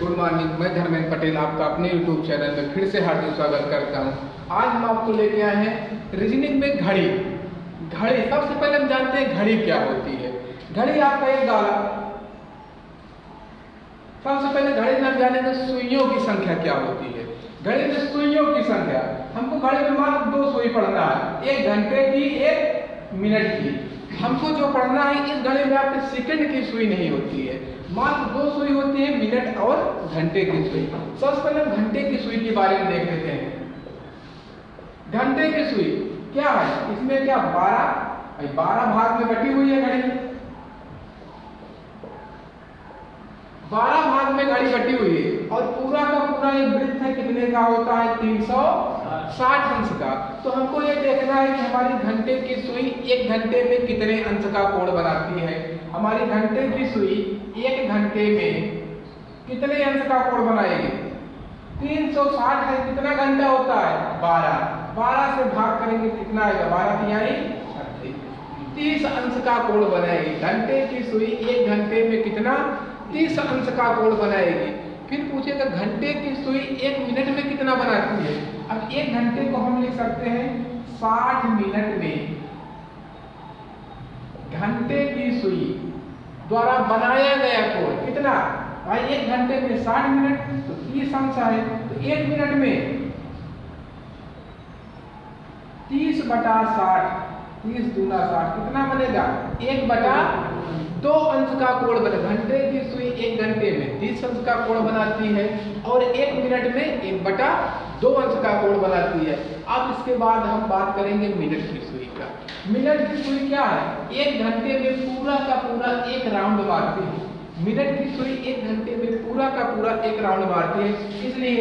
Good morning. मैं धर्मेंद्र पटेल आपका अपने यूट्यूब चैनल में फिर से हार्दिक स्वागत करता हूं। आज हम आपको लेके आए हैं रीजनिंग में घड़ी। सबसे पहले हम जानते हैं घड़ी क्या होती है। घड़ी आपका एक डाला। सबसे पहले घड़ी में हम जानेंगे सुइयों की संख्या क्या होती है। घड़ी में सुइयों की संख्या, हमको घड़ी में मात्र 2 सुई पढ़ना है, 1 घंटे की 1 मिनट की। हमको जो पढ़ना है, इस घड़ी में आपके सेकंड की सुई नहीं होती है, मात्र 2 सुई होती है, मिनट और घंटे की सुई। सबसे पहले हम घंटे की सुई के बारे में देख लेते हैं। घंटे की सुई क्या है, इसमें क्या 12 भाग में बटी हुई है घड़ी। 12 भाग में घड़ी बटी हुई है और पूरा का पूरा एक वृत्त है, कितने का होता है, 360 अंश का। तो हमको ये देखना है कि हमारी घंटे की सुई 1 घंटे में कितने अंश का कोण बनाती है। हमारी घंटे की सुई 1 घंटे में कितने अंश का कोण बनाएगी, 360 है, कितना घंटा होता है, 12 से भाग करेंगे कितना आएगा, 12 यानी 30 अंश का कोण बनाएगी। घंटे की सुई 1 घंटे में कितना, 30 अंश का कोण बनाएगी। फिर पूछेगा घंटे की सुई 1 मिनट में कितना बनाती है। अब 1 घंटे को हम लिख सकते हैं 60 मिनट में। घंटे की सुई द्वारा बनाया गया कोण कितना भाई, 1 घंटे में 60 मिनट तो 30 अंश है, तो 1 मिनट में 30/60, 30 दूना 60 कितना बनेगा, 1/2 अंश का कोण बने। घंटे की सुई 1 घंटे में 30 अंश का कोण बनाती है और 1 मिनट में 1/2 अंश का कोण बनाती है। अब इसके बाद हम बात करेंगे मिनट की सुई का। मिनट की सुई क्या है, 1 घंटे में पूरा का पूरा 1 राउंड मारती है। मिनट की सुई 1 घंटे में पूरा का पूरा 1 राउंड मारती है, इसलिए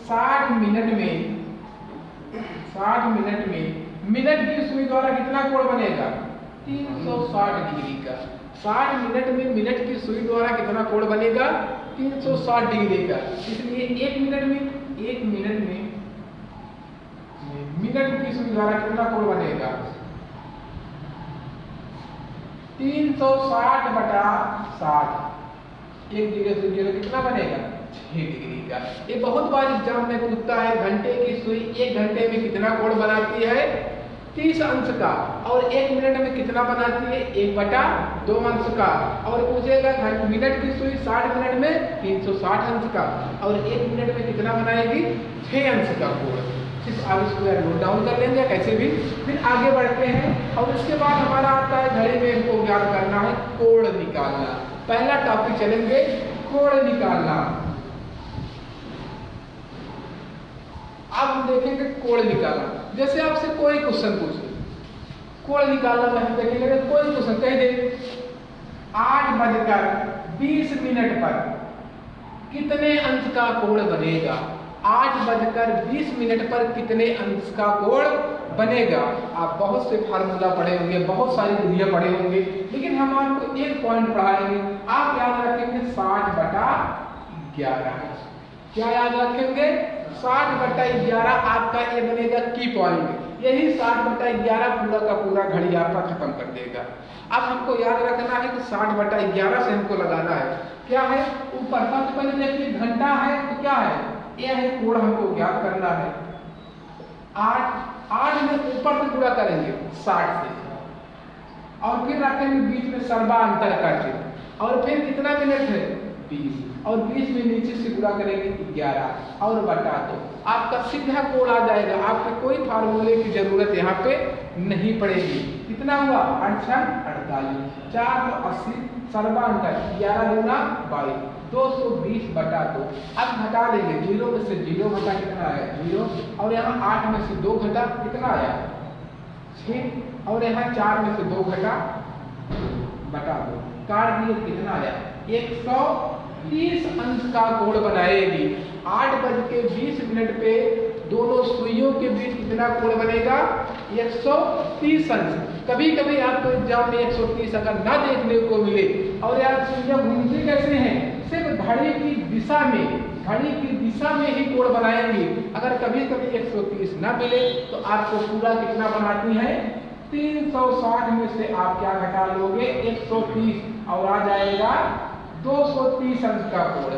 60 मिनट में मिनट की सुई द्वारा कितना कोण बनेगा, 360 डिग्री का। 60 मिनट में मिनट की सुई द्वारा कितना कोण बनेगा, 360 डिग्री का। इसलिए 1 मिनट में मिनट की सुई द्वारा कितना कोण बनेगा, 360/60। 1 डिग्री से 0 कितना बनेगा, 6 डिग्री का। ये बहुत बार एग्जाम में पूछता है, घंटे की सुई 1 घंटे में कितना कोण बनाती है, 30 अंश का, और 1 मिनट में कितना बनाती है, 1/2 अंश का। और पूछेगा मिनट की सुई 60 मिनट में 360 अंश का और 1 मिनट में कितना बनाएगी, 6 अंश का कोण। सिर्फ आप इसको नोट डाउन कर लेंगे कैसे भी। फिर आगे बढ़ते हैं और उसके बाद हमारा आता है घड़ी में हमको ज्ञात करना है कोण निकालना। पहला टॉपिक चलेंगे कोण निकालना। अब हम देखेंगे कोण निकालना। जैसे आपसे कोई क्वेश्चन पूछे, कोण निकालना में हम देखेंगे, कोई क्वेश्चन कह दे 8:20 पर कितने अंश का कोण बनेगा। 8:20 पर कितने अंश का कोण बनेगा। आप बहुत से फार्मूला पढ़े होंगे, बहुत सारी विधियां पढ़े होंगे, लेकिन हम आपको एक पॉइंट पढ़ाएंगे। आप याद रखेंगे 60/11। क्या याद रखेंगे, 60/11 आपका ये बनेगा की पॉइंट। यही 60/11 पूरा का पूरा घड़ी आपका खत्म कर देगा। अब हमको याद रखना है कि 60/11 से हमको लगाना है क्या है, ऊपर। सबसे पहले देखिए घंटा है तो क्या है, यह है कोण, हमको ज्ञात करना है। 8 में ऊपर से गुणा करेंगे 60 से और फिर रखेंगे बीच में सर्वांतर करके, और फिर कितना मिनट है, 20, और 20 में नीचे से गुणा करेंगे 11 और बटा 2। आपका सीधा कोण आ जाएगा। आपके कोई फार्मूले की जरूरत यहाँ पे नहीं पड़ेगी। कितना हुआ, 8 48, 480 सर्वांतर 11 दूना 22, 220/2। अब घटा लेंगे, 0 में से 0 घटा कितना आया, 0, और यहाँ 8 में से 2 घटा कितना आया, 6, और यहाँ 4 में से 2 घटा बटा 2, काट दिए कितना आया, 130 अंश का कोण बनाएगी। 8:20 पे दोनों सुइयों के बीच कितना कोण बनेगा, 130 अंश। कभी कभी आपको एग्जाम में 130 अगर ना देखने को मिले, और यार सुइयां घूमती कैसे हैं, सिर्फ घड़ी की दिशा में ही कोण बनाएंगी। अगर कभी कभी 130 ना मिले तो आपको पूरा कितना बनाती है, 360 में से आप क्या घटा लोगे, 130, और आ जाएगा 230 अंश का कोण।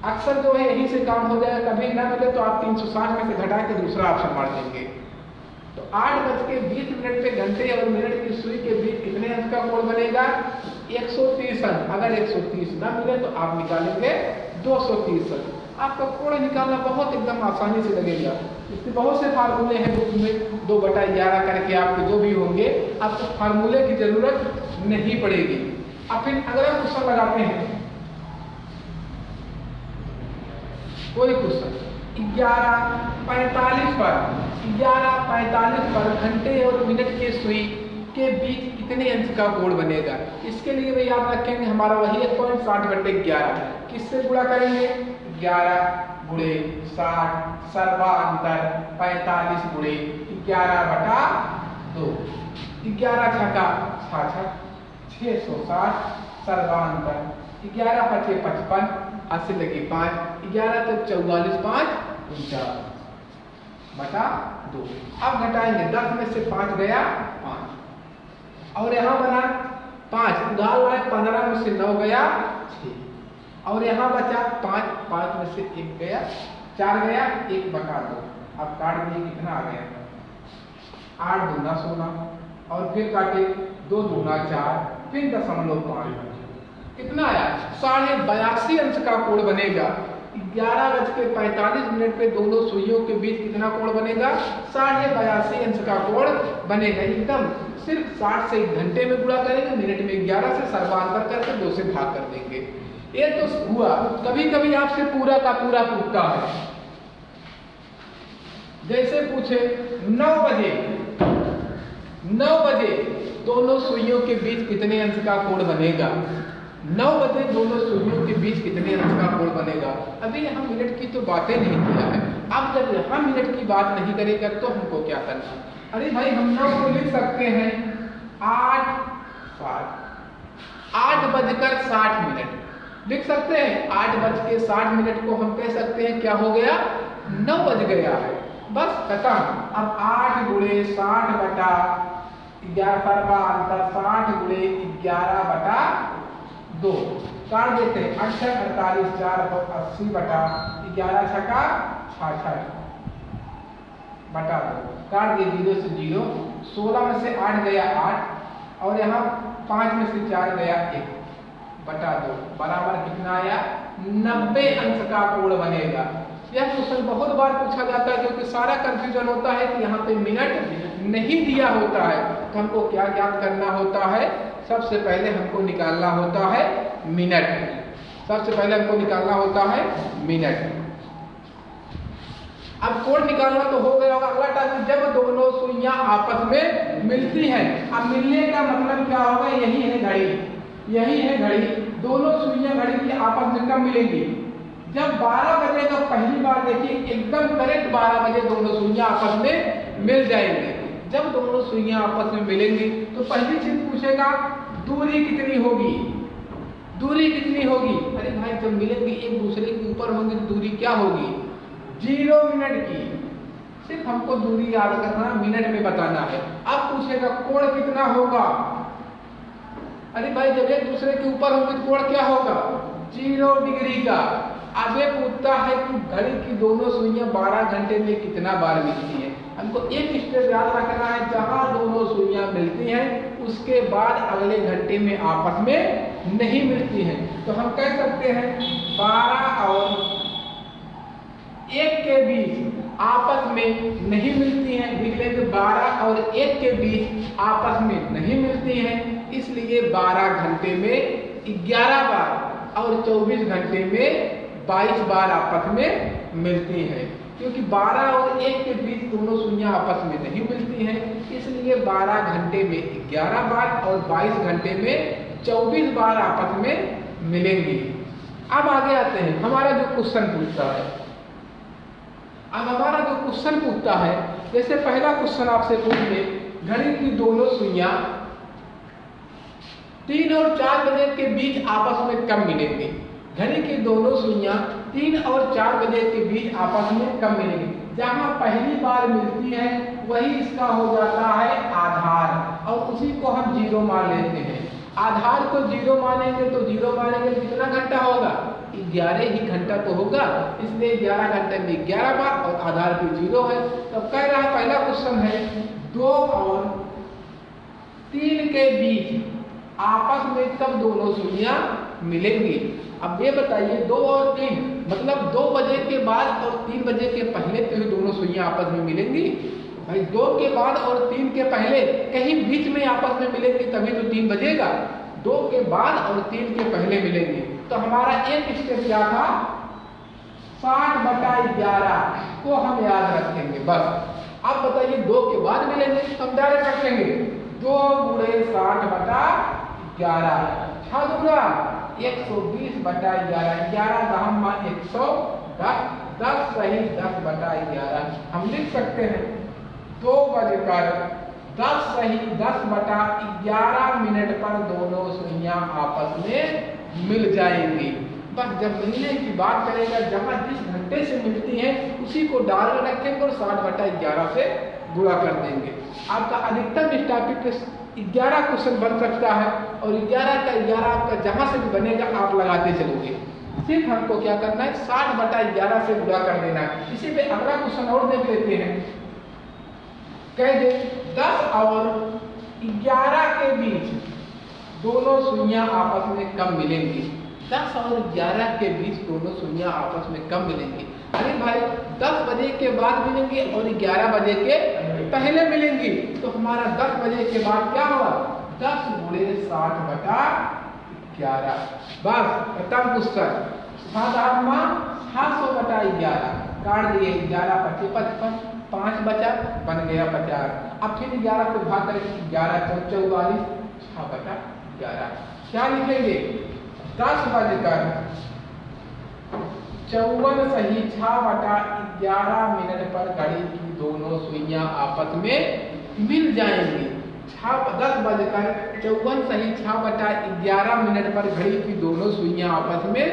अक्सर जो है यही से काम हो जाएगा, कभी ना मिले तो आप 360 में से घटा के दूसरा ऑप्शन मार देंगे। तो 8:20 पे घंटे और मिनट की सुई के बीच कितने अंक का कोण बनेगा? 130 अंक। अगर 130 ना मिले तो आप निकालेंगे 230 अंक। आपका कोण निकालना बहुत एकदम आसानी से लगेगा। इसके बहुत से फार्मूले हैं बुक में, 2/11 करके आपके जो भी होंगे, आपको फार्मूले की जरूरत नहीं पड़ेगी। अब फिर अगला क्वेश्चन लगाते हैं, कोई क्वेश्चन 11:45 पर घंटे और मिनट के सुई के बीच कितने अंश का कोण बनेगा? इसके लिए भी याद रखेंगे हमारा वही 1.60/11 किससे गुणा करेंगे? 11 गुणे 60 सर्वांतर 45 गुणे 11/2। 11 छक्का 660 सर्वांतर 11 पचे 55 80 लगे 5 11 तो 44 5 49/2। अब घटाएंगे 10 में से 5 गया 5 और यहाँ बना 5 उधार लाए 15 में से 9 गया 6 और यहाँ बचा 5 5 में से 1 गया 4 गया 1/2। अब काट दिए कितना आ गया? 8 दूना 16 और फिर काटे 2 दूना 4 फिर 0.5 कितना आया? 82.5 अंश का कोण बनेगा। 11:45 पे दोनों सुइयों के बीच कितना कोण बनेगा? 82.5 अंश का कोण बनेगा। एकदम सिर्फ 60 से 1 घंटे में गुणा करेंगे, मिनट में 11 से सर्वांतर करके 2 से भाग कर देंगे। ये तो हुआ। कभी कभी आपसे पूरा का पूरा पूछता है, जैसे पूछे 9 बजे दोनों सुइयों के बीच कितने अंश का कोण बनेगा? 9 बजे दोनों सुइयों के बीच कितने अंश का कोण बनेगा? अभी हम मिनट की तो बातें नहीं किया है। अब जब हम मिनट की बात नहीं करेगा तो हमको क्या करना? अरे भाई हम 9 को लिख सकते हैं 8:60 लिख सकते हैं। 8:60 को हम कह सकते हैं क्या हो गया? 9 बज गया है, बस खत्म। अब 8 गुणे 60 बटा 11 सर्वांतर 60 गुणे 11/2 काट देते हैं। 8 48 4 80 बटा 11 छक्का 66 बटा 2 काट दिए 0 से 0। 16 में से 8 गया 8 और यहाँ 5 में से 4 गया 1/2 बराबर कितना आया? 90 अंश का कोण बनेगा। यह क्वेश्चन बहुत बार पूछा जाता है क्योंकि सारा कंफ्यूजन होता है कि यहाँ पे मिनट नहीं दिया होता है। तो हमको क्या ज्ञात करना होता है? सबसे पहले हमको निकालना होता है मिनट। सबसे पहले हमको निकालना होता है मिनट। अब कोण निकालना तो हो गया होगा। अगला टाइम जब दोनों सुइयां आपस में मिलती हैं। अब मिलने का मतलब क्या होगा? यही है घड़ी, यही है घड़ी। दोनों सुइयां घड़ी की आपस में कब मिलेंगी? जब 12 बजेगा। पहली बार देखिए एकदम करेक्ट 12 बजे दोनों सुइयां आपस में मिल जाएंगे। जब दोनों सुइयां आपस में मिलेंगी तो पहली चीज पूछेगा दूरी कितनी होगी? दूरी कितनी होगी? अरे भाई जब मिलेंगे एक दूसरे के ऊपर होंगे तो दूरी क्या होगी? 0 मिनट की। सिर्फ हमको दूरी याद करना, मिनट में बताना है। अब पूछेगा कोण कितना होगा? अरे भाई जब एक दूसरे के ऊपर होंगे तो कोण क्या होगा? 0 डिग्री का। अब ये पूछता है कि घड़ी की दोनों सुइयां 12 घंटे में कितना बार मिलती हैं। हमको एक स्टेप याद रखना है, जहां दोनों सुइयां मिलती हैं उसके बाद अगले घंटे में आपस में नहीं मिलती हैं। तो हम कह सकते हैं 12 और 1 के बीच आपस में नहीं मिलती हैं। लिख लेंगे 12 और 1 के बीच आपस में नहीं मिलती हैं, इसलिए 12 घंटे में 11 बार और 24 घंटे में 22 बार आपस में मिलती हैं। क्योंकि 12 और 1 के बीच दोनों सुइयां आपस में नहीं मिलती हैं, इसलिए 12 घंटे में 11 बार और 22 घंटे में 24 बार आपस में मिलेंगी। अब आगे आते हैं, हमारा जो क्वेश्चन पूछता है। अब हमारा जो क्वेश्चन पूछता है, जैसे पहला क्वेश्चन आपसे पूछ ले, घड़ी की दोनों सुइयां 3 और 4 बजे के बीच आपस में कब मिलेंगी? घड़ी की दोनों सुइयां 3 और 4 बजे के बीच आपस में कब मिलेंगी? जहां पहली बार मिलती है वही इसका हो जाता है आधार और उसी को हम 0 मान लेते हैं। आधार को 0 मानेंगे तो 0 मानेंगे कितना घंटा होगा? 11 ही घंटा तो होगा, इसलिए 11 घंटे में 11 बार और आधार पे 0 है। तो कह रहा है पहला क्वेश्चन है 2 और 3 के बीच आपस में कब दोनों सुइयां मिलेंगी। अब ये बताइए 2 और 3 मतलब 2 बजे के बाद और 3 बजे के पहले तो ही दोनों सुइयां आपस में मिलेंगी। भाई 2 के बाद और 3 के पहले कहीं बीच में आपस में मिलेंगी तभी तो 3 बजेगा। 2 के बाद और 3 के पहले मिलेंगे। तो हमारा एक स्टेप क्या था, 60/11 को हम याद रखेंगे बस। अब बताइए 2 के बाद मिलेंगे तो हम डायरेक्ट रखेंगे 2 × 60/11 6 दूना 120/11 11 का हम 110 10 सही 10/11 हम लिख सकते हैं। 2 बजकर 10 सही 10/11 पर दोनों सुइयां आपस में मिल जाएंगी। बस जब मिलने की बात करेगा जहां जिस घंटे से मिलती है उसी को डाल रखेंगे और 60/11 से गुणा कर देंगे। आपका अधिकतम इस टॉपिक पे 11 क्वेश्चन बन सकता है और 11 का 11 आपका जहां से भी बनेगा आप लगाते चलोगे। सिर्फ हमको क्या करना है 60/11 से गुणा कर देना है। इसी पे अगला क्वेश्चन और देख लेते हैं। कह दे 10 और 11 के बीच दोनों सुइयां आपस में कब मिलेंगी। 10 और 11 के बीच दोनों सुइयां आपस में कब मिलेंगी। अरे भाई 10 बजे के बाद मिलेंगे और 11 बजे के पहले मिलेंगी। तो हमारा 10 बजे के बाद क्या होगा 10 × 60/11 बस खत्म क्वेश्चन। 7/11 काट दिए 11 × 55 5 बचा बन गया 50। अब फिर 11 को भाग करेंगे 11 × 44 6/11 क्या लिखेंगे 10 बजकर 54 सही 6/11 पर घड़ी की दोनों सुइयां आपस में मिल जाएंगी। 10 बजकर 54 सही 6/11 पर घड़ी की दोनों सुइयां आपस में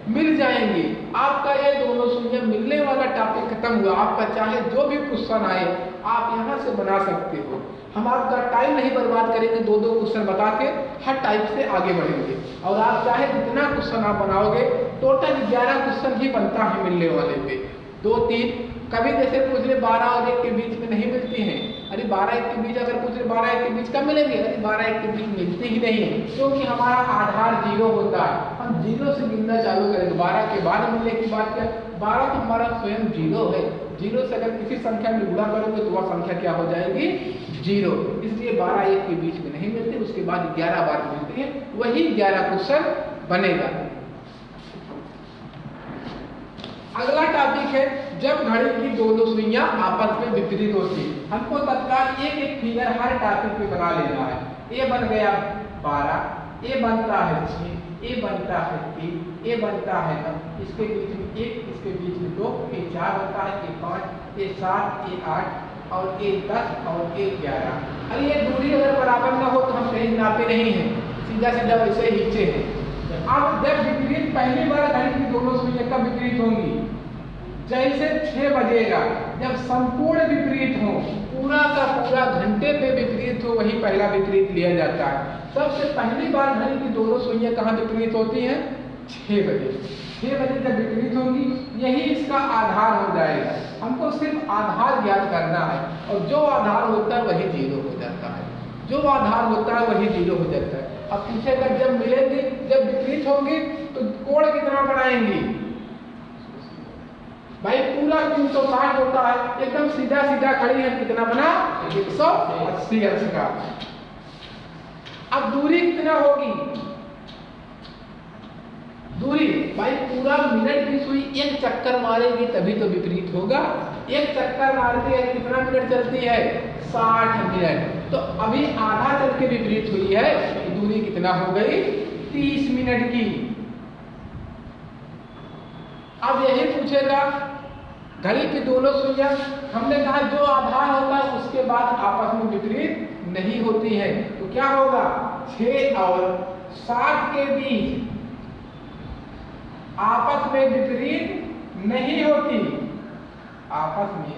मिल जाएंगी। आपका ये दोनों सुइयां मिलने वाला टॉपिक खत्म हुआ। आपका चाहे जो भी क्वेश्चन आए आप यहाँ से बना सकते हो। हम आपका टाइम नहीं बर्बाद करेंगे, 2-2 क्वेश्चन बता के हर टाइप से आगे बढ़ेंगे। और आप चाहे जितना क्वेश्चन आप बनाओगे टोटल 11 क्वेश्चन ही बनता है मिलने वाले पे। 2-3 कभी जैसे पूछ ले 12 और 1 के बीच में नहीं मिलती हैं। अरे 12-1 के बीच अगर पूछ ले 12-1 के बीच कब मिलेंगे। अरे 12-1 के बीच मिलती ही नहीं है क्योंकि हमारा आधार 0 होता है। हम 0 से गिनना चालू करेंगे। 12 के बाद मिलने की बात क्या 12 तो हमारा स्वयं 0 है। 0 से अगर किसी संख्या में गुणा करोगे तो वह संख्या क्या हो जाएगी 0। इसलिए 12-1 के बीच में नहीं मिलती, उसके बाद 11 बार मिलती है, वही 11 क्वेश्चन बनेगा। अगला टॉपिक है जब घड़ी की दोनों सुइयां आपस में विपरीत होती है। हमको तत्काल एक फिगर हर टॉपिक पे बना लेना है। ए बन गया 12, ए बनता है 6, ए बनता है 3, ए बनता है 9, इसके बीच में 1, इसके बीच में 2, ए 4 बनता है, ए 5, ए 7, ए 8 और ए 10 और ए 11। अरे ये दूरी अगर बराबर ना हो तो हम कहीं नापे नहीं है, सीधा सीधा वैसे ही नीचे है। अब जब विपरीत पहली बार घड़ी की दोनों सुइयां कब विपरीत होंगी जैसे 6 बजेगा जब संपूर्ण विपरीत हो, पूरा का पूरा घंटे पे विपरीत हो, वही पहला विपरीत लिया जाता है। सबसे पहली बार घड़ी की दोनों सुइयां कहाँ विपरीत होती हैं 6 बजे। 6 बजे जब विपरीत होंगी यही इसका आधार हो जाएगा। हमको सिर्फ आधार ज्ञात करना है और जो आधार होता है वही 0 हो जाता है। जो आधार होता है वही 0 हो जाता है। अब पूछेगा जब मिलेंगे जब विपरीत होंगे तो कोण कितना बनाएंगी। भाई पूरा 360 होता है, एकदम सीधा सीधा खड़ी है, कितना बना 180 अंश का। अब दूरी कितना होगी दूरी भाई पूरा मिनट की सुई एक चक्कर मारेगी तभी तो विपरीत होगा। एक चक्कर मारते हैं कितना मिनट चलती है 60 मिनट। तो अभी आधा चल के विपरीत हुई है, दूरी कितना हो गई 30 मिनट की। अब यही पूछेगा घड़ी की दोनों सुइयां, हमने कहा जो आधार होता है उसके बाद आपस में विपरीत नहीं होती है। तो क्या होगा 6 और 7 के बीच आपस में विपरीत नहीं होती, आपस में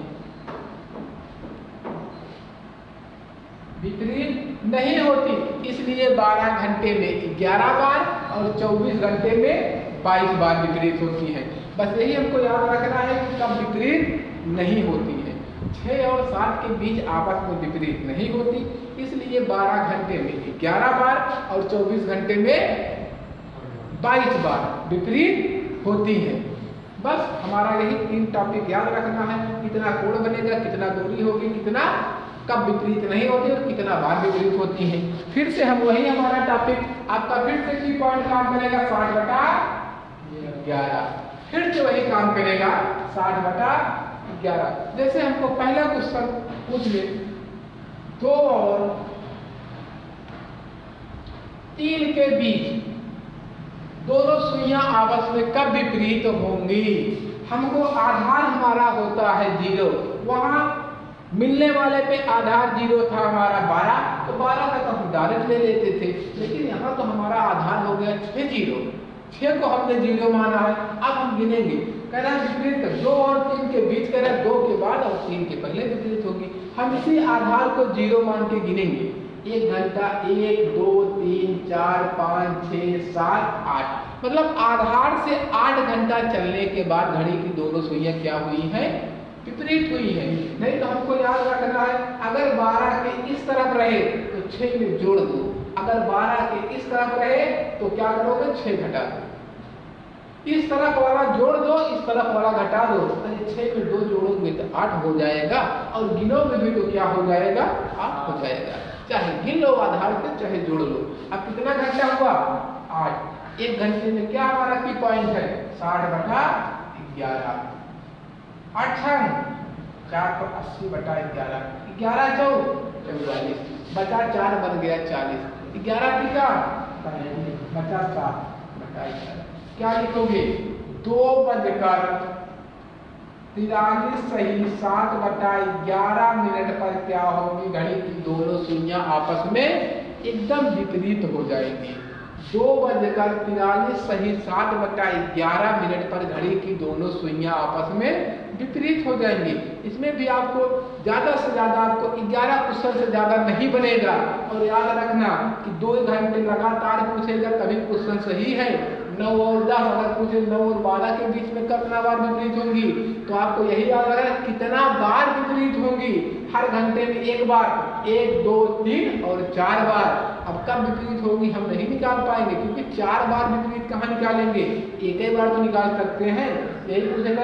विपरीत नहीं होती, इसलिए 12 घंटे में 11 बार और 24 घंटे में 22 बार विपरीत होती है। बस यही हमको याद रखना है कि कब विपरीत नहीं होती है। 6 और 7 के बीच आपस में विपरीत नहीं होती, इसलिए 12 घंटे में 11 बार और 24 घंटे में 22 बार विपरीत होती है। बस हमारा यही 3 टॉपिक याद रखना है, कितना कोण बनेगा, कितना दूरी होगी, कितना कब विपरीत नहीं होती और कितना बार विपरीत होती है। फिर से हम वही हमारा टॉपिक आपका फिर से की पॉइंट काम करेगा 60/11, फिर से वही काम करेगा 60/11। जैसे हमको पहला क्वेश्चन पूछ ले 2 और 3 के बीच दोनों सुइयां आपस में कब विपरीत होंगी। हमको आधार हमारा होता है 0, वहां मिलने वाले पे आधार 0 था हमारा 12, तो 12 का तो हम डायरेक्ट ले लेते थे, लेकिन यहाँ तो हमारा आधार हो गया 6 0, 6 को हमने 0 माना है। अब हम गिनेंगे, कह रहा है विपरीत 2 और 3 के बीच, कह रहा है 2 के बाद और 3 के पहले विपरीत होगी। हम इसी आधार को 0 मान के गिनेंगे। 1 घंटा 1 2 3 4 5 6 7 8, मतलब आधार से 8 घंटा चलने के बाद घड़ी की दोनों सुइयां क्या हुई हैं, विपरीत हुई है। नहीं तो हमको याद रखना है, अगर 12 के इस तरफ रहे तो 6 में जोड़ दो, अगर 12 के इस तरफ रहे तो क्या करोगे, 6 घटा दो, इस तरफ वाला जोड़ दो, इस तरफ वाला घटा दो, अरे 6 में 2 जोड़ोगे तो 8 हो जाएगा, और गिनोगे भी तो क्या हो जाएगा, 8 हो जाएगा। चाहे गिन लो आधार से, चाहे जोड़ लो। अब कितना घंटा हुआ, 8। 1 घंटे में क्या हमारा की पॉइंट है, 60/11। 8 4 तो 80/11, 11 चौक 44, बचा 4 बन गया 40, 11 टिका बचा 7/11। क्या लिखोगे, 2:43 सही 7/11 मिनट पर क्या होगी, घड़ी की दोनों सुइयां आपस में एकदम विपरीत हो जाएंगी। 2:43 सही 7/11 मिनट पर घड़ी की दोनों सुइयां आपस में विपरीत हो जाएंगी। इसमें भी आपको ज़्यादा से ज़्यादा आपको 11 क्वेश्चन से ज़्यादा नहीं बनेगा, और याद रखना कि 2 घंटे लगातार पूछेगा तभी क्वेश्चन सही है। 9 और 10 अगर पूछे 9 और 12 के बीच में कितना बार विपरीत होंगी, तो आपको यही याद रखना कितना बार विपरीत होंगी। हर घंटे में 1 बार, 1 2 3 और 4 बार। अब कब विपरीत होगी हम नहीं निकाल पाएंगे, क्योंकि 4 बार विपरीत कहाँ निकालेंगे, एक ही बार तो निकाल सकते हैं। यही पूछेगा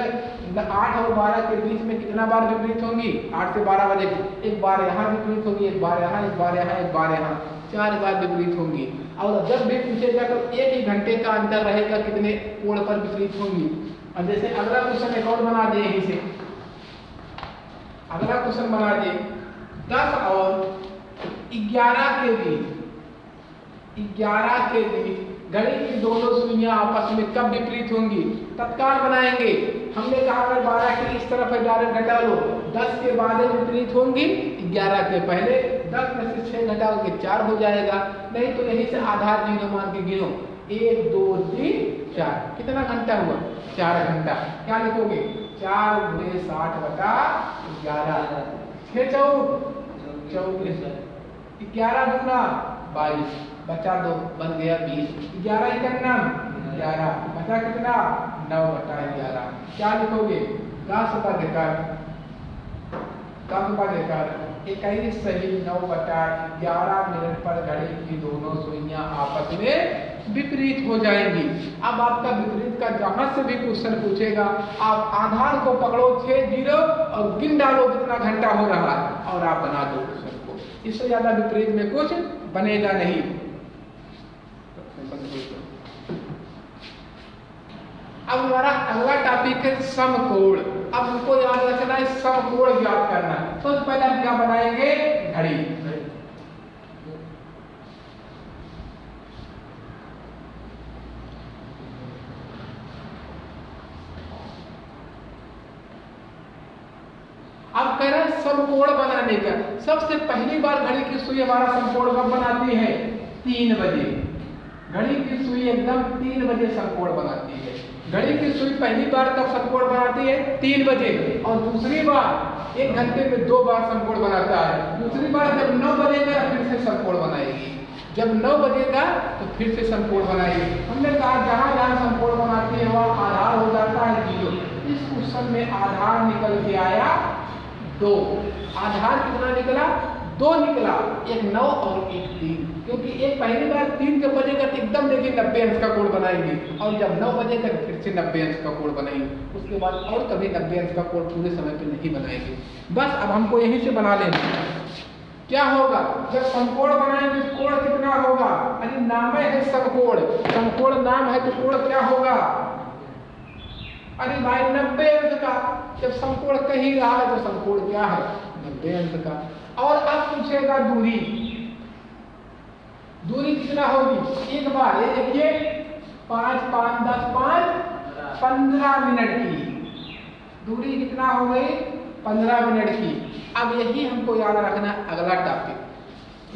8 और 12 के बीच में कितना बार विपरीत होंगी, 8 से 12 बजे 1 बार यहाँ विपरीत होगी, 1 बार यहाँ, 1 बार यहाँ, 1 बार यहाँ, 4 बार विपरीत होंगी। और जब भी पूछेगा तो 1 ही घंटे का अंतर रहेगा कितने कोण पर विपरीत होंगी। और जैसे अगला क्वेश्चन एक और बना दिए, यहीं से अगला क्वेश्चन बना दिए 10 और 11 के बीच, 11 के बीच घड़ी की दोनों सुइयां आपस में कब विपरीत होंगी, तत्काल बनाएंगे। हमने कहा अगर 12 के इस तरफ है डायरेक्ट घटा लो, 10 के बाद विपरीत होंगी, 11 के पहले, 10 में से 6 घटाओगे 4 हो जाएगा। नहीं तो यहीं से आधार 0 मान के गिनो, 1 2 3 4, कितना घंटा हुआ, 4 घंटा। क्या लिखोगे, 4 × 60/11, 6 चौक 24, 11 दूना 22, बचा 2 बन गया 20, 11 इकन्ना 11, बचा कितना 9/11। क्या लिखोगे, 10/11 21 सही 9/11 मिनट पर घड़ी की दोनों सुइयां आपस में विपरीत हो जाएंगी। अब आपका विपरीत का जहां से भी क्वेश्चन पूछेगा, आप आधार को पकड़ो 6 0 और गिन डालो कितना घंटा हो रहा है, और आप बना दो क्वेश्चन को। इससे ज्यादा विपरीत में कुछ बनेगा नहीं। अब हमारा अगला टॉपिक है समकोण। अब हमको याद रखना है समकोण ज्ञात करना है। तो पहले हम क्या बनाएंगे, घड़ी। अब कह रहे हैं समकोण बनाने का। सबसे पहली बार घड़ी की सुई हमारा समकोण कब बनाती है, 3 बजे। घड़ी की सुई एकदम 3 बजे समकोण बनाती है। घड़ी की सुई पहली बार कब समकोण बनाती है, 3 बजे, और दूसरी बार 1 घंटे में 2 बार समकोण बनाता है। दूसरी बार जब 9 बजेगा फिर से समकोण बनाएगी। जब 9 बजेगा तो फिर से समकोण बनाइए। हमने कहा जहाँ जहाँ समकोण बनाती है वहाँ आधार हो जाता है 0। इस क्वेश्चन में आधार निकल के आया 2। आधार कितना निकला? 2 निकला, एक 9 और एक 3, क्योंकि एक पहली बार 3 के बजेगा तो एकदम देखिए 90 अंश का कोण बनाएंगे, और जब 9 बजेगा फिर से 90 अंश का कोण बनाएंगे, उसके बाद और कभी 90 अंश का कोण पूरे समय पे नहीं बनाएंगे। बस अब हमको यहीं से बना लेना। क्या होगा जब समकोण बनाएंगे? कोण कितना होगा? अरे नाम है समकोण, समकोण नाम है तो कोण क्या होगा? अरे भाई 90 अंश का। जब समकोण कहीं रहा है तो समकोण क्या है? 90 अंश का। और अब पूछेगा दूरी, दूरी कितना होगी? एक बार ये देखिए 5 5 10 5 15 मिनट की दूरी कितना हो गई? 15 मिनट की। अब यही हमको याद रखना अगला टॉपिक।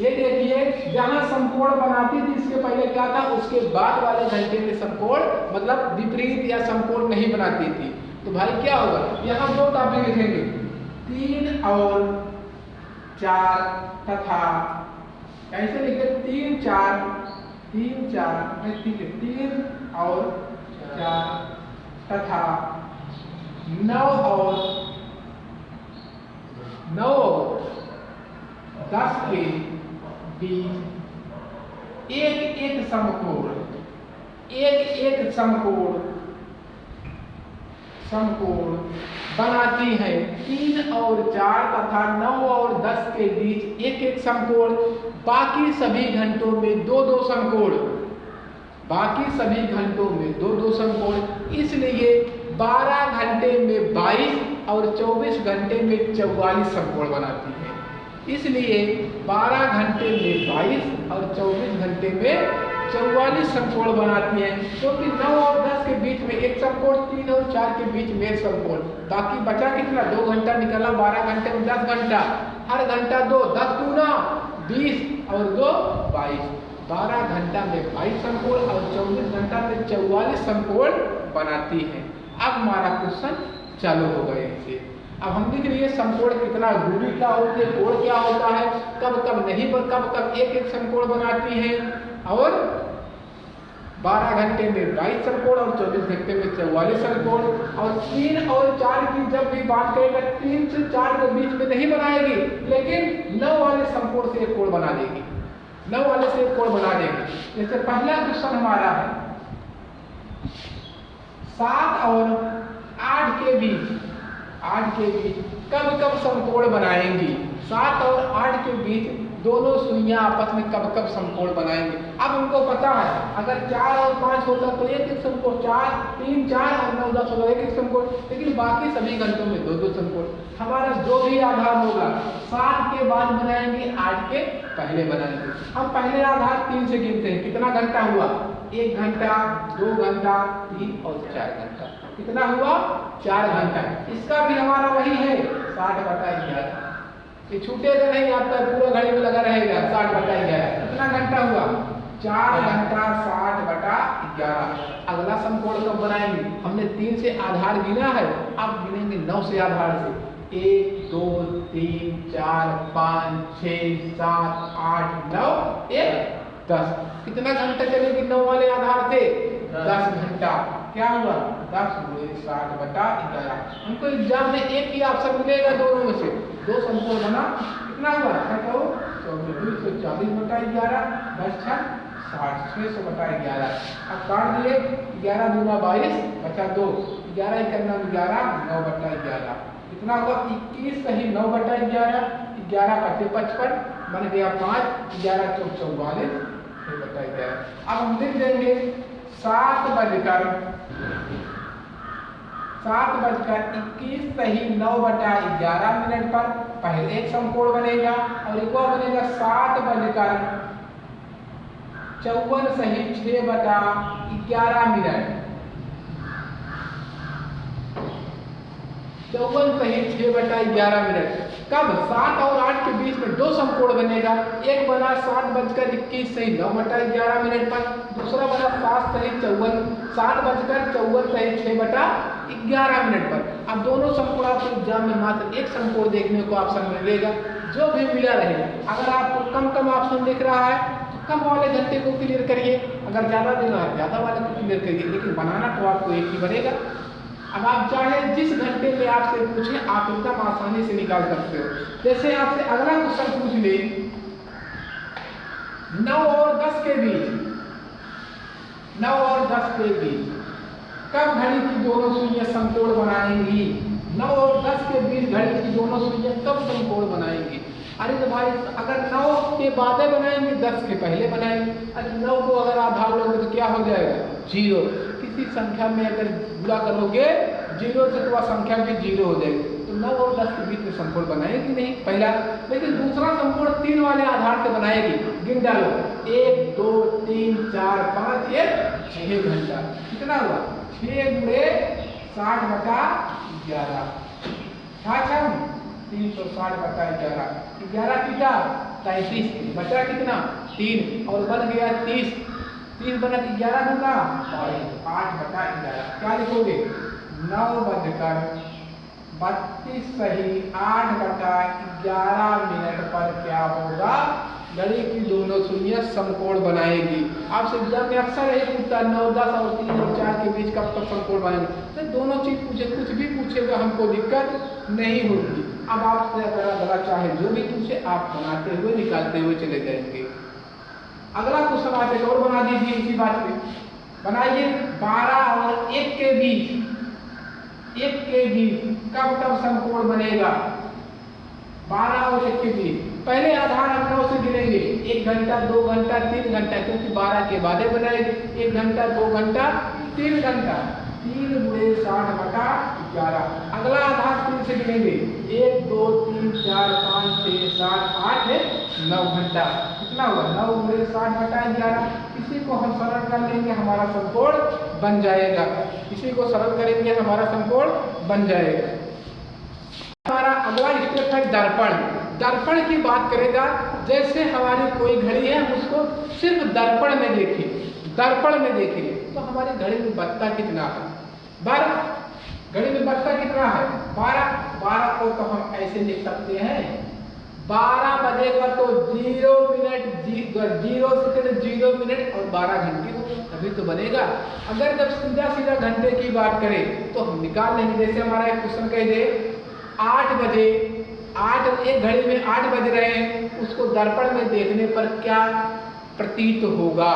ये देखिए जहां समकोण बनाती थी इसके पहले क्या था, उसके बाद वाले घंटे में समकोण मतलब विपरीत या समकोण नहीं बनाती थी। तो भाई क्या होगा? यहाँ 2 टॉपिक लिखेंगे, 3 और 4 तथा कैसे लिखे? 3 4 3 4 ठीक है, 3 और 4 तथा 9 और 10 के बीच एक एक समकोण बनाती है। 3 और 4 तथा 9 और 10 के बीच एक एक समकोण, बाकी सभी घंटों में 2-2 समकोण, बाकी सभी घंटों में 2-2 समकोण। इसलिए 12 घंटे में 22 और 24 घंटे में 44 समकोण बनाती है। इसलिए 12 घंटे में 22 और 24 घंटे में 44 समकोण बनाती है, क्योंकि 9 और 10 के बीच में एक समकोण, 3 और 4 के बीच में एक समकोण, बाकी बचा कितना? 2 घंटा निकला, 12 घंटे में 10 घंटा, हर घंटा 2, 10 दूना 20 और 2 22, 12 घंटा में 22 समकोण और 24 घंटा में 44 समकोण बनाती है। अब हमारा क्वेश्चन चालू हो गए इसे। अब हम देख रही है समकोण कितना, दूरी क्या होती है, कोण क्या होता है, कब कब नहीं, कब कब एक एक समकोण बनाती है, और 12 घंटे में 22 समकोण और 24 घंटे में 44 समकोण। और 3 और 4 की जब भी बात करेगा 3 से 4 के बीच में नहीं बनाएगी, लेकिन 9 वाले समकोण से एक कोण बना देगी, 9 वाले से एक कोण बना देगी। जैसे पहला क्वेश्चन हमारा है 7 और 8 के बीच कब कब समकोण बनाएंगी? 7 और 8 के बीच दोनों सुइयां आपस में कब कब समकोण बनाएंगे? अब हमको पता है अगर 4 और 5 होता तो एक एक समकोण, 4 3 4 और 9 10 होगा एक एक समकोण, लेकिन बाकी सभी घंटों में 2-2 समकोण। हमारा जो भी आधार होगा 7 के बाद बनाएंगे, 8 के पहले बनाएंगे। हम पहले आधार 3 से गिनते हैं, कितना घंटा हुआ? 1 घंटा, 2 घंटा, 3 और 4 घंटा। कितना हुआ? 4 घंटा। इसका भी हमारा वही है 60/11। ये छूटेगा नहीं, आपका पूरा घड़ी में लगा रहेगा 60/11। कितना घंटा हुआ? 4 घंटा 60/11। अगला समकोण कब बनाएंगे? हमने 3 से आधार गिना है, अब गिनेंगे 9 से आधार से। 1 2 3 4 5 6 7 8 9 1 10। कितना घंटा चलेगी 9 वाले आधार से? 10 घंटा। क्या हुआ? 10 × 60/11। हमको एग्जाम में एक ही ऑप्शन मिलेगा दोनों में से, 2 समकोण बना। कितना हुआ? 240/11 10 6 60, 600/11। अब काट दिए, 11 दूना 22 बचा 2, 11 × 11 9/11। कितना हुआ? 21 सही 9/11, 11 × 55 बन गया 5, 11 × 4 44 6/11। अब हम लिख देंगे 7:21 सही 9/11 मिनट पर पहले एक समकोण बनेगा, और एक और बनेगा 7:54 सही 6/11 मिनट। 54 सही 6/11 मिनट। कब? 7 और 8 के बीच में 2 समकोण बनेगा। एक बना 7:21 सही 9/11 मिनट पर, दूसरा बना 7 सही 7:54 सही 6/11 मिनट पर। अब दोनों समकोण आपको एग्जाम में मात्र एक समकोण देखने को ऑप्शन मिलेगा, जो भी मिला रहेगा। अगर आपको कम ऑप्शन दिख रहा है तो कम वाले घंटे को क्लियर करिए, अगर ज़्यादा देना है ज़्यादा वाले को क्लियर करिए, लेकिन बनाना तो आपको एक ही बनेगा। अब आप चाहे जिस घंटे में आपसे पूछें आप एकदम आसानी से निकाल सकते हो। जैसे आपसे अगला क्वेश्चन पूछ ले 9 और 10 के बीच, 9 और 10 के बीच कब घड़ी की दोनों सुइयां समकोण बनाएंगी? 9 और 10 के बीच घड़ी की दोनों सुइयां कब समकोण बनाएंगी? अरे तो भाई अगर 9 के बाद बनाएंगे 10 के पहले बनाएंगे। अरे 9 को अगर आधार लोगे तो क्या हो जाएगा? 0। किसी संख्या में अगर गुणा करोगे 0 से तो वह संख्या भी 0 हो जाएगी। तो 9 और 10 के बीच में समकोण बनाएगी नहीं पहला। लेकिन दूसरा समकोण 3 वाले आधार से बनाएगी। गिन डालो 1 2 3 4 5 1 6 घंटा। कितना हुआ? 6 गुणे 60/11। 360/11। 11 कितना? 33। बचा कितना? 3 और बन गया 30। 30 बना 11 दूंगा 8/11। क्या लिखोगे? 9:32 सही 8/11 मिनट पर क्या होगा? घड़ी की दोनों सुइयां समकोण बनाएगी। आपसे एग्जाम में अक्सर यही पूछता है 9 10 और 3 और 4 के बीच कब तक समकोण बनाएंगे। तो दोनों चीज पूछे, कुछ भी पूछेगा हमको दिक्कत नहीं होगी। अब आपसे अगर चाहे जो भी पूछे आप बनाते हुए निकालते हुए चले जाएंगे। अगला क्वेश्चन आप एक और बना दीजिए इसी बात पे। बनाइए 12 और 1 के बीच, 1 के बीच कब तक समकोण बनेगा? 12 और 1 के बीच पहले आधार हम 9 से गिनेंगे। 1 घंटा 2 घंटा 3 घंटा, क्योंकि 12 के बाद बनाएंगे। 1 घंटा 2 घंटा 3 घंटा। 3 गुणे 60/11। अगला आधार 3 से गिनेंगे। 1 2 3 4 5 6 7 8 9 घंटा। कितना हुआ? 9 गुणे 60/11। इसी को हम सरल कर लेंगे, हमारा समकोण बन जाएगा। इसी को सरल करेंगे, हमारा समकोण बन जाएगा। हमारा अगला स्टेप है दर्पण। दर्पण की बात करेगा। जैसे हमारी कोई घड़ी है, हम उसको सिर्फ दर्पण में देखें, दर्पण में देखें तो हमारी घड़ी में बजता कितना है? 12। घड़ी में बजता कितना है? 12। 12 को तो हम ऐसे लिख सकते हैं 12 बजेगा तो 0 मिनट 0 सेकंड 0 मिनट और 12 घंटे होगा, तभी तो बनेगा। अगर जब सीधा सीधा घंटे की बात करें तो हम निकाल लेंगे। जैसे हमारा एक क्वेश्चन कह दे 8 बजे, 8 एक घड़ी में 8 बज रहे हैं, उसको दर्पण में देखने पर क्या प्रतीत होगा?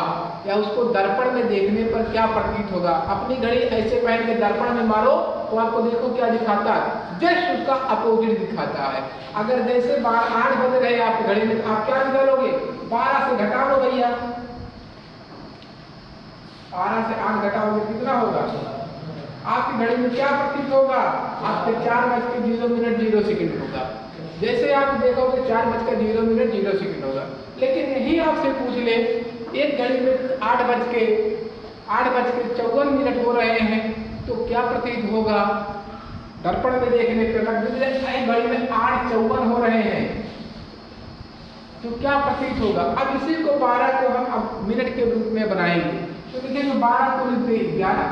या उसको दर्पण में देखने पर क्या प्रतीत होगा? अपनी घड़ी ऐसे पहन के दर्पण में मारो तो आपको देखो क्या दिखाता है? जस्ट उसका अपोजिट दिखाता है। अगर जैसे 8 बज रहे हैं आपकी घड़ी में, आप क्या निकालोगे? 12 से घटा लो भैया, 12 से 8 घटाओगे कितना होगा? आपकी घड़ी में क्या प्रतीत होगा? आपके 4:0 होगा। जैसे आप देखोगे 4:0 होगा। लेकिन यही आपसे पूछ ले, एक घड़ी में 8:54 हो रहे हैं तो क्या प्रतीत होगा? दर्पण में देखने पर एक घड़ी में 8:54 हो रहे हैं तो क्या प्रतीत होगा? अब इसी को 12 को हम अब मिनट के रूप में बनाएंगे। तो देखिए 12 को लिखते 11,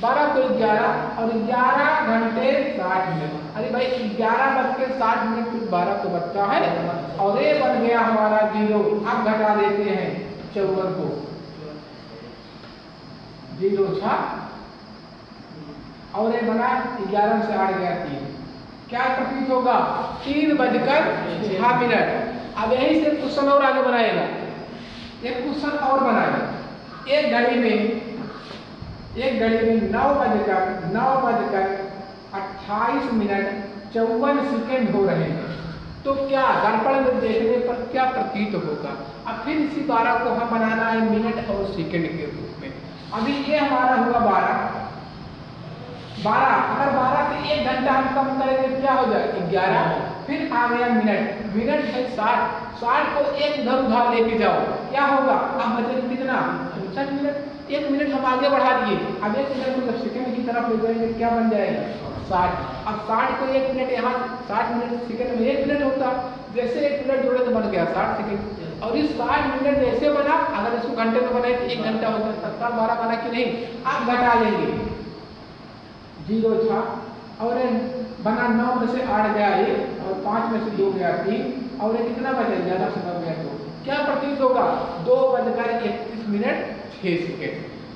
12 को 11 और 11 घंटे 60 मिनट। अरे भाई 11:60 फिर 12 को बचता है और ये बन गया हमारा 0। अब घटा देते हैं 54 को, 0 6 और ये बना 11 से 8 गया 3। क्या प्रतीत होगा? 3:06। अब यही से क्वेश्चन और आगे बनाएगा। एक क्वेश्चन और बनाएगा। एक घड़ी में 9:28 हो रहे हैं तो क्या दर्पण में देखने पर क्या प्रतीत होगा? अब फिर इसी 12 को हम बनाना है मिनट और सेकंड के रूप में। अभी ये हमारा हुआ 12। अगर 12 से 1 घंटा हम कम करेंगे क्या हो जाएगा? 11। फिर आ गया मिनट, मिनट है 60 को एक उधर लेके जाओ क्या होगा? अब बचेगा कितना? 59 मिनट। 1 मिनट हम आगे बढ़ा दिए। अब 1 मिनट को जब सेकंड की तरफ ले जाएंगे क्या बन जाएगा? 60। अब 60 को 1 मिनट, यहाँ 60 मिनट सेकंड में 1 मिनट होता, जैसे 1 मिनट जोड़े तो बन गया 60 सेकंड। और इस 60 मिनट जैसे बना, अगर इसको घंटे में बनाए तो 1 घंटा होता, तत्काल 12 बना कि नहीं? अब घटा लेंगे 0 6 और बना 9 में से 8 गया 1 और 5 में से 2 गया 3 और ये कितना बचा? 11 से 9 गया 2। क्या प्रतीत होगा? 2:31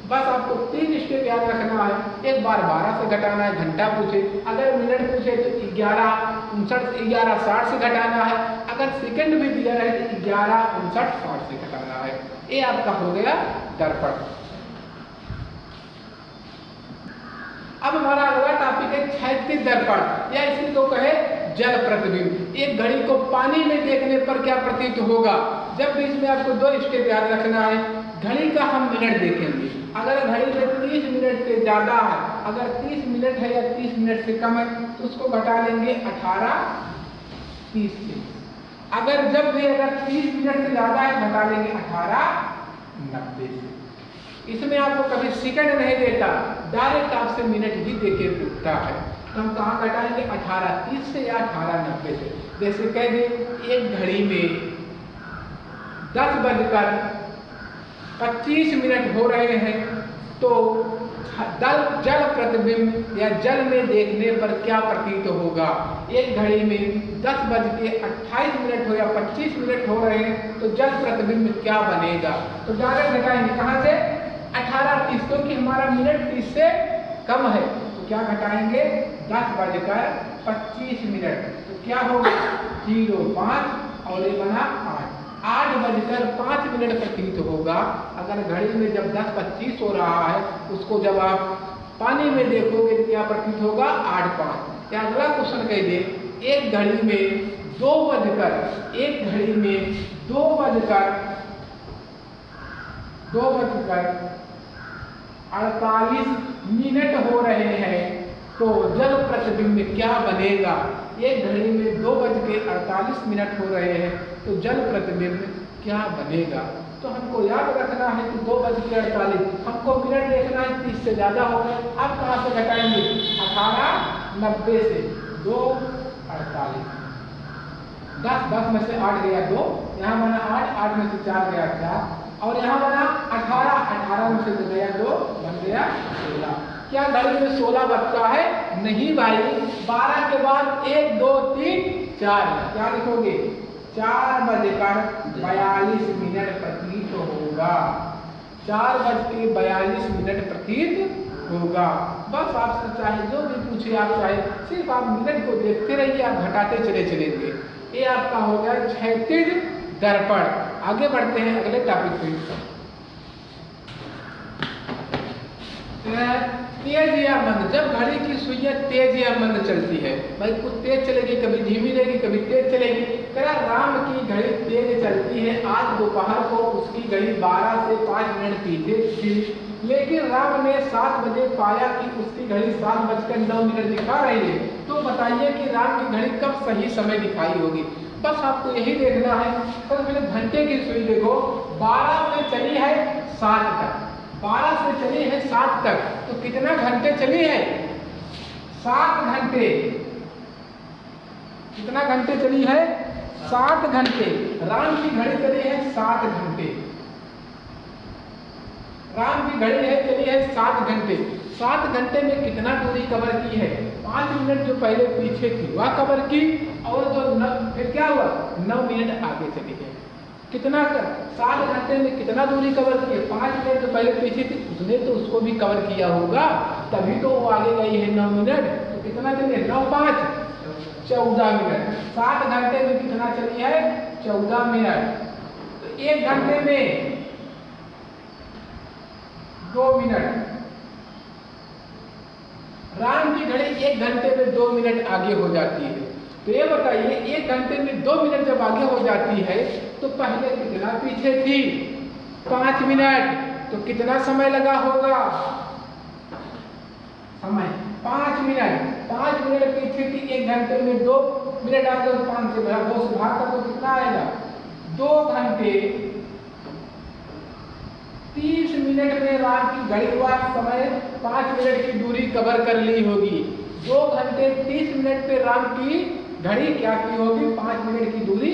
बस आपको 3 स्टेप याद रखना है। एक बार 12 से घटाना है, घंटा पूछे, अगर मिनट पूछे तो 11:59 से घटाना है, अगर सेकंड भी दिया रहे तो 11:59 से घटाना है। ये आपका हो गया दर्पण। अब हमारा अगला टॉपिक है क्षैतिज दर्पण, या इसी को कहे जल प्रतिबिंब। एक घड़ी को पानी में देखने पर क्या प्रतीत होगा? जब भी इसमें आपको 2 स्टेप याद रखना है। घड़ी का हम मिनट देखेंगे, अगर घड़ी में 30 मिनट से ज्यादा है, अगर 30 मिनट है या 30 मिनट से कम है तो उसको घटा लेंगे 18:30 से। अगर जब भी अगर 30 मिनट से ज्यादा है घटा लेंगे 18:90 से। इसमें आपको कभी सेकंड नहीं देता, डायरेक्ट आपसे मिनट ही देके पूछता है। तो हम कहाँ घटाएंगे? 18:30 से या 18:90 से। जैसे कह दे एक घड़ी में 10:25 हो रहे हैं, तो जल प्रतिबिंब या जल में देखने पर क्या प्रतीत होगा? एक घड़ी में 10:28 हो या 25 मिनट हो रहे हैं तो जल प्रतिबिंब क्या बनेगा? तो डायरेक्ट घटाएंगे कहाँ से? 18:30, क्योंकि हमारा मिनट 30 से कम है। तो क्या घटाएंगे? 10:25। तो क्या होगा? 05 और ये बना 8:05 प्रतीत होगा। अगर घड़ी में जब 10:25 हो रहा है, उसको जब आप पानी में देखोगे तो क्या प्रतीत होगा? 8:05। क्या अगला क्वेश्चन कह दे, एक घड़ी में 2:48 हो रहे हैं, तो जल प्रतिबिंब क्या बनेगा? एक घड़ी में 2:48 हो रहे हैं तो जल प्रतिबिंब क्या बनेगा? तो हमको याद रखना है कि 2:48, हमको मिनट देखना है 30 से ज्यादा हो गए। अब कहाँ से घटाएंगे? 18:90 से 2:48। 10 में से 8 गया 2, यहाँ बना 8 में से 4 गया 4, और यहाँ बना 18 में से गया 2, बन गया 16। क्या घड़ी में 16 बजता है? नहीं भाई, 12 के बाद 1 2 3 4, क्या लिखोगे? 4:42 प्रतीत होगा। 4:42 प्रतीत होगा। बस आपसे चाहे जो भी पूछे, आप चाहे सिर्फ आप मिनट को देखते रहिए, आप घटाते चले चलेंगे। ये आपका हो गया क्षैतिज दर्पण। आगे बढ़ते हैं अगले टॉपिक पे। तेज या मंद, जब घड़ी की सुइयां तेज या मंद चलती है, भाई कुछ तेज चलेगी, कभी धीमी रहेगी, कभी तेज चलेगी। कह राम की घड़ी तेज चलती है। आज दोपहर को उसकी घड़ी 12 से 5 मिनट पीछे थी, लेकिन राम ने 7 बजे पाया कि उसकी घड़ी 7:09 दिखा रही है। तो बताइए कि राम की घड़ी कब सही समय दिखाई होगी? बस आपको यही देखना है। तो मैंने घंटे की सुई देखो, 12 से चली है 7 तक, 12 से चली है 7 तक, तो कितना घंटे चली है? 7 घंटे। कितना घंटे चली है? 7 घंटे। राम की घड़ी चली है 7 घंटे। राम की घड़ी है चली है 7 घंटे। 7 घंटे में कितना दूरी कवर की है? 5 मिनट जो पहले पीछे थी वह कवर की, और जो फिर क्या हुआ? 9 मिनट आगे चली है। कितना 7 घंटे में कितना दूरी कवर की है? 5 मिनट जो पहले पीछे थी उसने तो उसको भी कवर किया होगा, तभी तो वो आगे गई है 9 मिनट। तो कितना चली है? 9 5 14 मिनट। 7 घंटे में कितना चली है? 14 मिनट। तो 1 घंटे में 2 मिनट। राम की घड़ी 1 घंटे में 2 मिनट आगे हो जाती है। तो ये बताइए 1 घंटे में 2 मिनट जब आगे हो जाती है तो पहले कितना पीछे थी? 5 मिनट। तो कितना समय लगा होगा? समय 5 मिनट। 5 मिनट पीछे थी, 1 घंटे में 2 मिनट आगे, 5 से 2 से भाग कर तो कितना आएगा? 2 घंटे 30 मिनट में राम की घड़ी वार समय 5 मिनट की दूरी कवर कर ली होगी। 2 घंटे 30 मिनट पे राम की घड़ी क्या की होगी? 5 मिनट की दूरी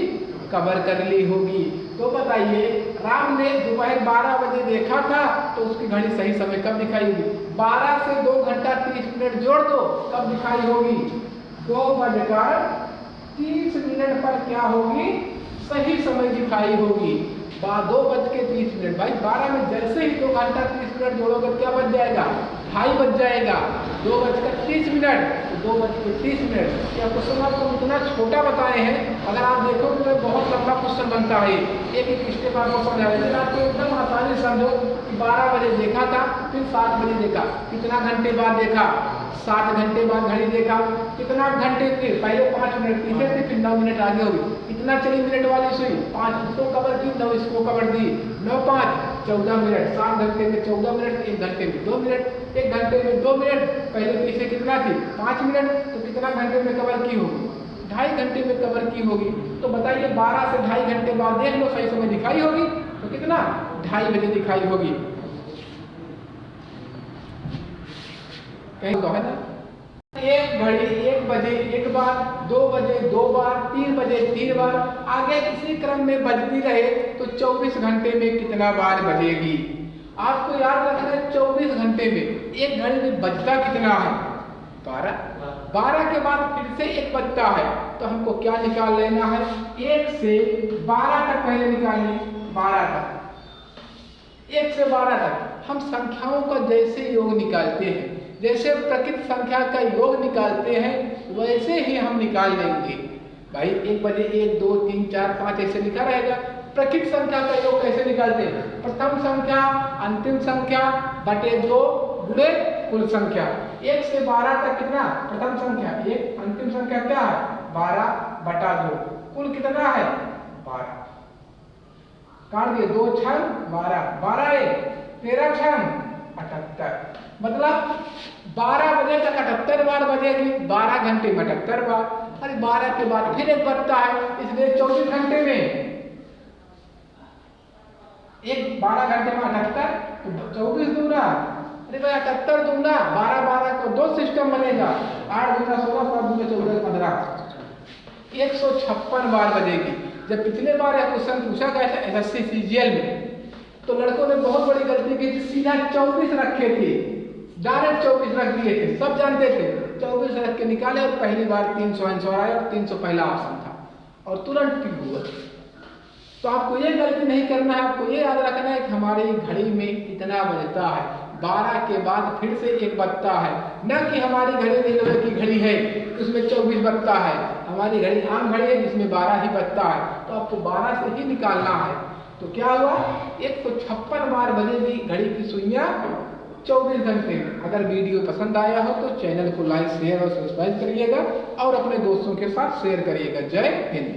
कवर कर ली होगी। तो बताइए राम ने दोपहर 12 बजे देखा था तो उसकी घड़ी सही समय कब दिखाई होगी? 12 से 2 घंटा 30 मिनट जोड़ दो, कब दिखाई होगी? 2:30 पर क्या होगी? सही समय दिखाई होगी 2:30। भाई 12 में जैसे ही 2 घंटा 30 मिनट जोड़ोगे क्या बच जाएगा, 2:30 बच जाएगा। 2:30, 2:30। क्या क्वेश्चन आपको इतना छोटा बताए हैं, अगर आप देखोगे तो बहुत लंबा क्वेश्चन बनता है। एक एक स्टेप आपको समझा रहे हैं, आपको एकदम आसानी समझो कि 12 बजे देखा था, फिर 7 बजे देखा, कितना घंटे बाद देखा, 7 घंटे बाद घड़ी देखा, कितना घंटे फिर पहले 5 मिनट पीछे थे, फिर 9 मिनट आगे होगी, कितना चली मिनट वाली सुई, 5 इसको कवर की, 9 इसको कवर दी, 9 5 14 मिनट। 7 घंटे में 14 मिनट, 1 घंटे में 2 मिनट, 1 घंटे में 2 मिनट, पहले पीछे कितना थी 5 मिनट, तो कितना घंटे में कवर की होगी, 2.5 घंटे में कवर की होगी। तो बताइए 12 से 2.5 घंटे बाद देख लो सही समय दिखाई होगी, तो कितना 2:30 बजे दिखाई होगी। कहीं तो है ना, 1 घड़ी 1 बजे 1 बार, 2 बजे 2 बार, 3 बजे 3 बार, आगे इसी क्रम में बजती रहे तो 24 घंटे में कितना बार बजेगी। आपको याद रखना है 24 घंटे में एक घड़ी में बजता कितना है, 12। 12 के बाद फिर से 1 बजता है, तो हमको क्या निकाल लेना है, 1 से 12 तक पहले निकालिए, 12 तक, 1 से 12 तक। हम संख्याओं का जैसे योग निकालते हैं, जैसे प्रकृत संख्या का योग निकालते हैं, वैसे ही हम निकाल लेंगे। भाई 1 बजे 1 2 3 4 5 ऐसे लिखा रहेगा। प्रकृत संख्या का योग कैसे निकालते हैं, प्रथम संख्या अंतिम संख्या बटे 2 गुणे कुल संख्या। 1 से 12 तक कितना, प्रथम संख्या 1, अंतिम संख्या क्या है 12 बटा 2, कुल कितना है 12। काट दिए, 2 छंग 12, 12 1 13 छंग 78। मतलब 12 बजे तक 78 बार बजेगी, 12 घंटे में 78 बार। अरे 12 के बाद फिर 1 बजता है, इसलिए 24 घंटे में 12 घंटे में 78, तो 24 दूना, अरे भाई 78 दूना 12 12 को 2 सिस्टम बनेगा, 8 दूना 16, 7 दूना 14 15, 156 बार बजेगी। जब पिछले बार यह क्वेश्चन पूछा गया था एसएससी सीजीएल में, तो लड़कों ने बहुत बड़ी गलती की, सीधा 24 रखे थे, डायरेक्ट 24 रख दिए थे, सब जानते थे, 24 रख के निकाले और पहली बार 300 आंसर आया और 300 पहला ऑप्शन था और तुरंत टिक हुआ। तो आपको ये गलती नहीं करना है, आपको ये याद रखना है कि हमारी घड़ी में कितना बजता है, 12 के बाद फिर से 1 बजता है, न कि हमारी घड़ी रेलवे की घड़ी है उसमें 24 बजता है। हमारी घड़ी आम घड़ी है जिसमें 12 ही बजता है, तो आपको 12 से ही निकालना है। तो क्या हुआ, 156 बार बजेगी घड़ी की सुइयां 24 घंटे में। अगर वीडियो पसंद आया हो तो चैनल को लाइक शेयर और सब्सक्राइब करिएगा और अपने दोस्तों के साथ शेयर करिएगा। जय हिंद।